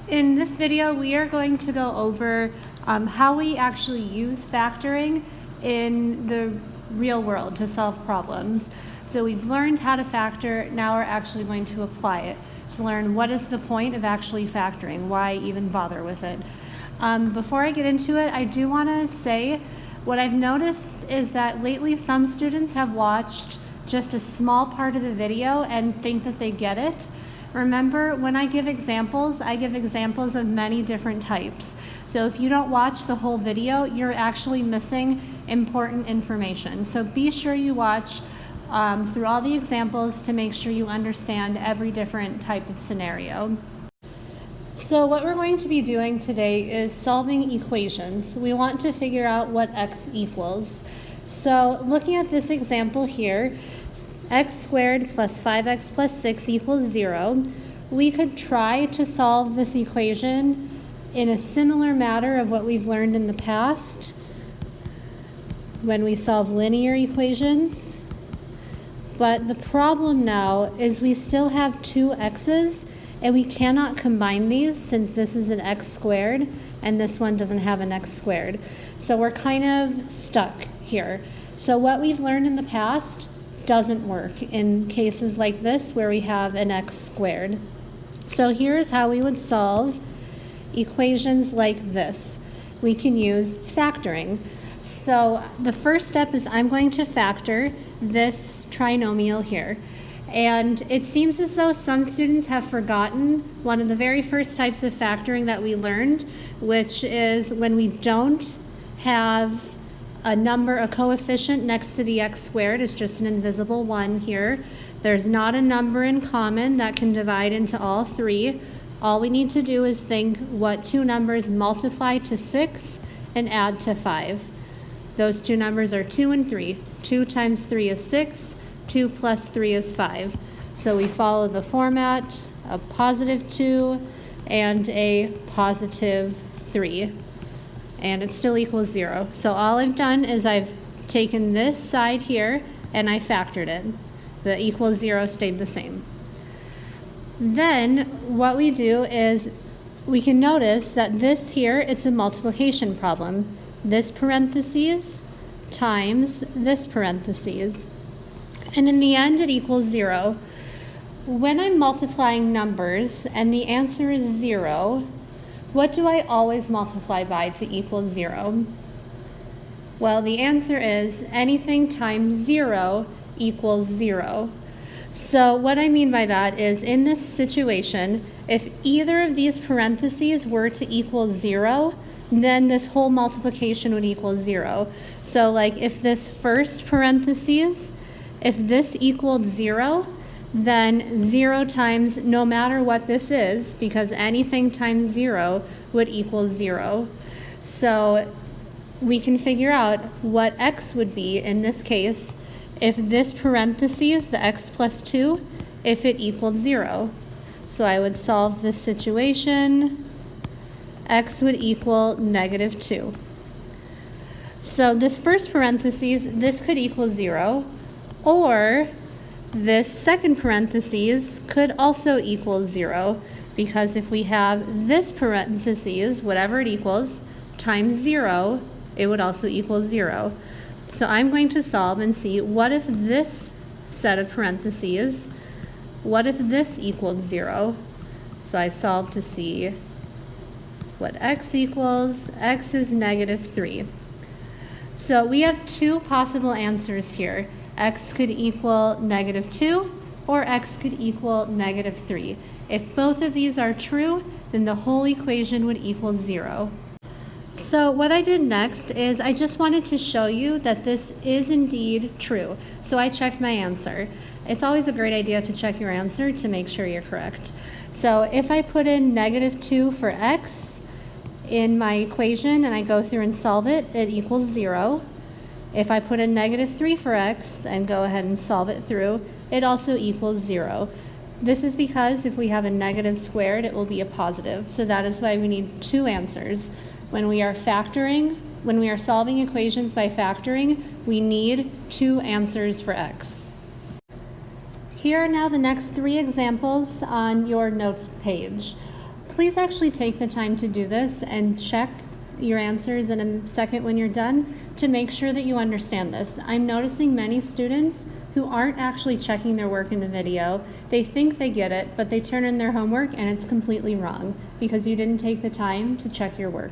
In this video, we are going to go over how we actually use factoring in the real world to solve problems. So we've learned how to factor, now we're actually going to apply it to learn what is the point of actually factoring, why even bother with it. Before I get into it, I do want to say what I've noticed is that lately some students have watched just a small part of the video and think that they get it. Remember, when I give examples of many different types. So if you don't watch the whole video, you're actually missing important information. So be sure you watch through all the examples to make sure you understand every different type of scenario. So what we're going to be doing today is solving equations. We want to figure out what x equals. So looking at this example here, x squared plus 5x plus 6 equals 0. We could try to solve this equation in a similar manner of what we've learned in the past when we solve linear equations. But the problem now is we still have two x's and we cannot combine these since this is an x squared and this one doesn't have an x squared. So we're kind of stuck here. So what we've learned in the past doesn't work in cases like this where we have an x squared. So here's how we would solve equations like this. We can use factoring. So the first step is I'm going to factor this trinomial here. And it seems as though some students have forgotten one of the very first types of factoring that we learned, which is when we don't have a number, a coefficient next to the x squared. It's just an invisible one here. There's not a number in common that can divide into all three. All we need to do is think what two numbers multiply to 6 and add to 5. Those two numbers are 2 and 3. 2 times 3 is 6. 2 plus 3 is 5. So we follow the format of positive 2 and a positive 3. And it still equals 0. So all I've done is I've taken this side here and I factored it. The equals 0 stayed the same. Then what we do is we can notice that this here, it's a multiplication problem. This parentheses times this parentheses. And in the end, it equals 0. When I'm multiplying numbers and the answer is 0, what do I always multiply by to equal 0? Well, the answer is anything times 0 equals 0. So what I mean by that is in this situation, if either of these parentheses were to equal 0, then this whole multiplication would equal 0. So like if this first parentheses, if this equaled 0, then 0 times no matter what this is, because anything times 0 would equal 0. So we can figure out what x would be in this case if this parentheses, the x plus 2, if it equaled 0. So I would solve this situation. X would equal negative 2. So this first parentheses, this could equal 0, or this second parentheses could also equal 0, because if we have this parentheses, whatever it equals, times 0, it would also equal 0. So I'm going to solve and see what if this set of parentheses, what if this equaled 0? So I solve to see what x equals. X is negative 3. So we have two possible answers here. X could equal negative 2 or x could equal negative 3. If both of these are true, then the whole equation would equal 0. So what I did next is I just wanted to show you that this is indeed true. So I checked my answer. It's always a great idea to check your answer to make sure you're correct. So if I put in negative 2 for x in my equation and I go through and solve it, it equals 0. If I put in negative 3 for x and go ahead and solve it through, it also equals 0. This is because if we have a negative squared, it will be a positive. So that is why we need two answers. When we are factoring, when we are solving equations by factoring, we need two answers for x. Here are now the next three examples on your notes page. please actually take the time to do this and check your answers in a second when you're done to make sure that you understand this. I'm noticing many students who aren't actually checking their work in the video. They think they get it, but they turn in their homework and it's completely wrong because you didn't take the time to check your work.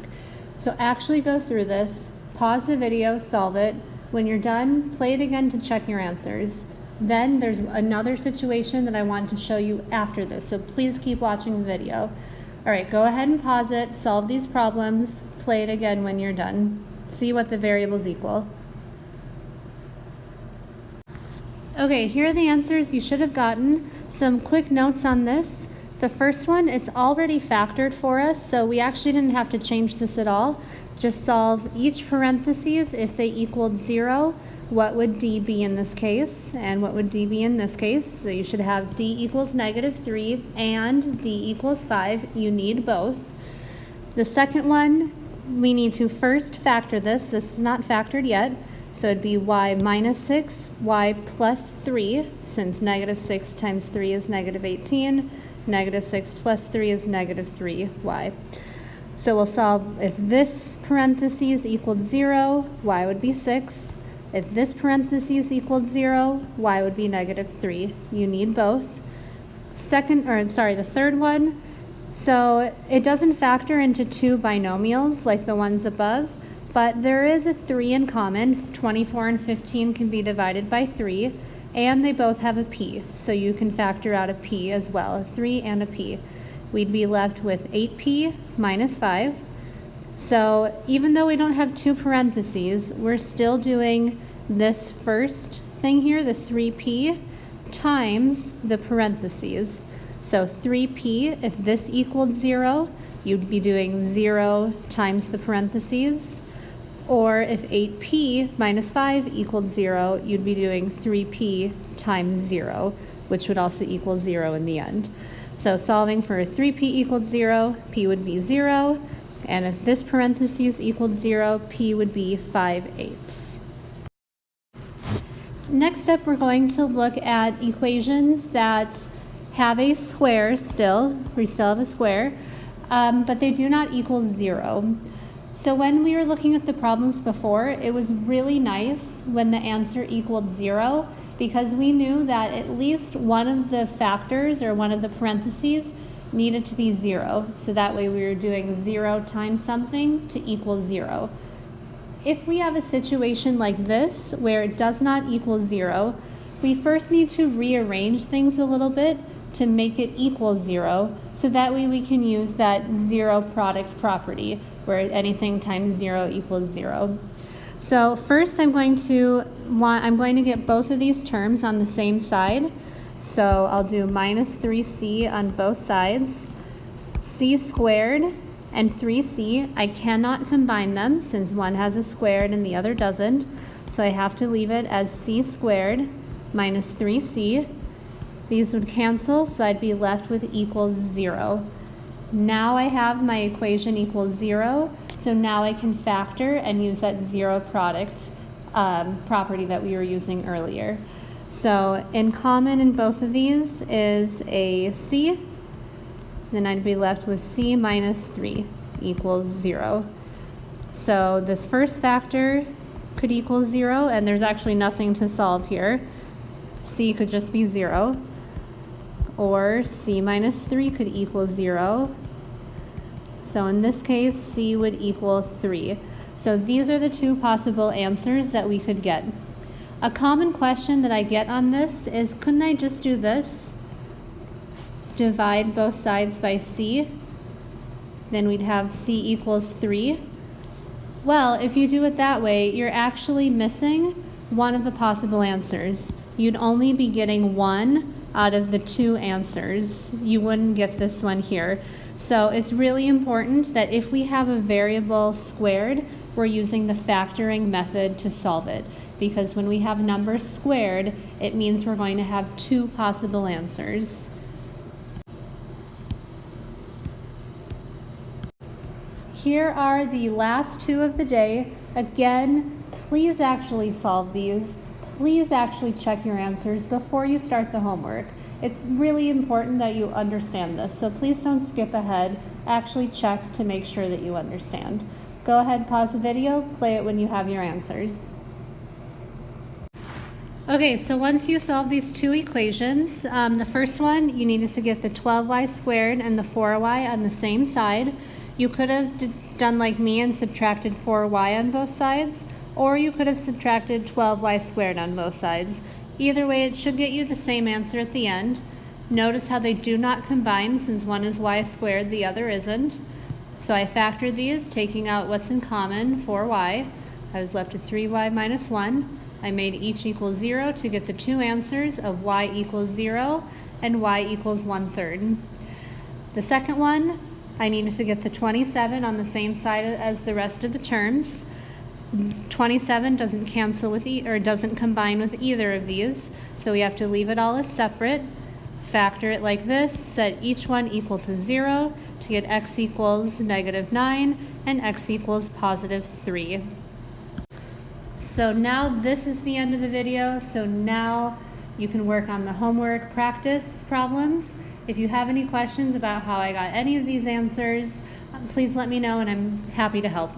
So actually go through this, pause the video, solve it. When you're done, play it again to check your answers. Then there's another situation that I want to show you after this, so please keep watching the video. All right, go ahead and pause it, solve these problems, play it again when you're done. See what the variables equal. Okay, here are the answers you should have gotten. Some quick notes on this. The first one, it's already factored for us, so we actually didn't have to change this at all. Just solve each parentheses. If they equaled 0, what would D be in this case? And what would D be in this case? So you should have D equals -3 and D equals 5. You need both. The second one, we need to first factor this. This is not factored yet. So it'd be y minus 6, y plus 3, since -6 times 3 is -18, -6 plus 3 is -3y. So we'll solve if this parentheses equaled 0, y would be 6. If this parentheses equaled 0, y would be -3. You need both. The third one, so it doesn't factor into two binomials like the ones above, but there is a 3 in common. 24 and 15 can be divided by 3, and they both have a p, so you can factor out a p as well, a 3 and a p. We'd be left with 8p minus 5. So even though we don't have two parentheses, we're still doing this first thing here, the 3p, times the parentheses. So 3p, if this equaled 0, you'd be doing 0 times the parentheses. Or if 8p minus 5 equaled 0, you'd be doing 3p times 0, which would also equal 0 in the end. So solving for 3p equals 0, p would be 0. And if this parentheses equaled 0, p would be 5/8. Next up, we're going to look at equations that have a square still. We still have a square, but they do not equal 0. So when we were looking at the problems before, it was really nice when the answer equaled 0 because we knew that at least one of the factors or one of the parentheses needed to be 0. So that way we were doing 0 times something to equal 0. If we have a situation like this where it does not equal 0, we first need to rearrange things a little bit to make it equal 0, so that way we can use that zero product property where anything times 0 equals 0. So first I'm going to get both of these terms on the same side. So I'll do minus 3c on both sides. C squared and 3c, I cannot combine them since one has a squared and the other doesn't. So I have to leave it as c squared minus 3c. These would cancel, so I'd be left with equals 0. Now I have my equation equals 0, so now I can factor and use that zero product property that we were using earlier. So in common in both of these is a c, then I'd be left with c minus 3 equals 0. So this first factor could equal 0, and there's actually nothing to solve here. C could just be 0. Or c minus 3 could equal 0. So in this case, c would equal 3. So these are the two possible answers that we could get. A common question that I get on this is, couldn't I just do this? Divide both sides by c, then we'd have c equals 3. Well, if you do it that way, you're actually missing one of the possible answers. You'd only be getting one out of the two answers. You wouldn't get this one here. So it's really important that if we have a variable squared, we're using the factoring method to solve it. Because when we have numbers squared, it means we're going to have two possible answers. Here are the last two of the day. Again, please actually solve these. Please actually check your answers before you start the homework. It's really important that you understand this, so please don't skip ahead. Actually check to make sure that you understand. Go ahead, pause the video, play it when you have your answers. Okay, so once you solve these two equations, the first one, you needed to get the 12y squared and the 4y on the same side. You could have done like me and subtracted 4y on both sides, or you could have subtracted 12y squared on both sides. Either way, it should get you the same answer at the end. Notice how they do not combine since one is y squared, the other isn't. So I factored these, taking out what's in common, 4y. I was left with 3y minus 1. I made each equal 0 to get the two answers of y equals 0 and y equals 1/3. The second one, I needed to get the 27 on the same side as the rest of the terms. 27 doesn't cancel with or doesn't combine with either of these, so we have to leave it all as separate. Factor it like this, set each one equal to 0 to get x equals -9 and x equals +3. So now this is the end of the video, so now you can work on the homework practice problems. If you have any questions about how I got any of these answers, please let me know and I'm happy to help.